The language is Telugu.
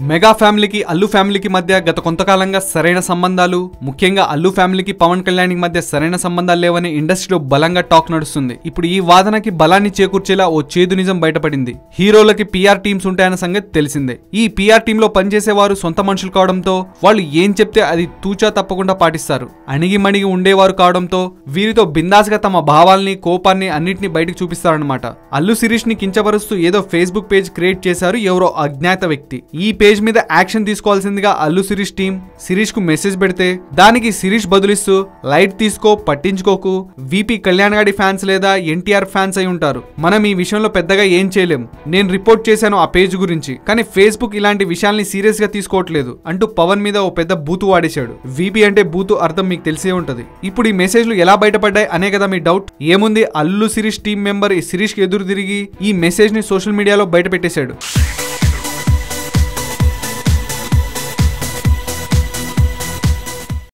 మెగా ఫ్యామిలీకి అల్లు ఫ్యామిలీకి మధ్య గత కొంతకాలంగా సరైన సంబంధాలు, ముఖ్యంగా అల్లు ఫ్యామిలీకి పవన్ కళ్యాణ్ మధ్య సరైన సంబంధాలు లేవని ఇండస్ట్రీలో బలంగా టాక్ నడుస్తుంది. ఇప్పుడు ఈ వాదనకి బలాన్ని చేకూర్చేలా ఓ చేదు నిజం బయటపడింది. హీరోలకి పిఆర్ టీమ్స్ ఉంటాయన్న సంగతి తెలిసిందే. ఈ పిఆర్ టీమ్ లో పనిచేసేవారు సొంత మనుషులు కావడంతో వాళ్ళు ఏం చెప్తే అది తూచా తప్పకుండా పాటిస్తారు. అణిగిమణిగి ఉండేవారు కావడంతో వీరితో బిందాస్గా తమ భావాల్ని, కోపాన్ని అన్నింటినీ బయటకు చూపిస్తారన్నమాట. అల్లు శిరీష్ ని కించపరుస్తూ ఏదో ఫేస్బుక్ పేజ్ క్రియేట్ చేశారు ఎవరో అజ్ఞాత వ్యక్తి. ఈ పేజ్ మీద యాక్షన్ తీసుకోవాల్సిందిగా అల్లు శిరీష్ టీం శిరీష్ కు మెసేజ్ పెడితే దానికి శిరీష్ బదులిస్తూ లైట్ తీసుకో, పట్టించుకోకు, విపి కళ్యాణ్ గాడి ఫ్యాన్స్ లేదా ఎన్టీఆర్ ఫ్యాన్స్ అయి ఉంటారు, మనం ఈ విషయంలో పెద్దగా ఏం చేయలేం, నేను రిపోర్ట్ చేశాను ఆ పేజ్ గురించి, కానీ ఫేస్బుక్ ఇలాంటి విషయాల్ని సీరియస్ గా తీసుకోవట్లేదు అంటూ పవన్ మీద ఓ పెద్ద బూతు వాడేశాడు. విపి అంటే బూతు అర్థం మీకు తెలిసే ఉంటది. ఇప్పుడు ఈ మెసేజ్లు ఎలా బయటపడ్డాయి అనే కదా మీ డౌట్. ఏముంది, అల్లు శిరీష్ టీం మెంబర్ శిరీష్ కి ఎదురు తిరిగి ఈ మెసేజ్ ని సోషల్ మీడియాలో బయట పెట్టేశాడు.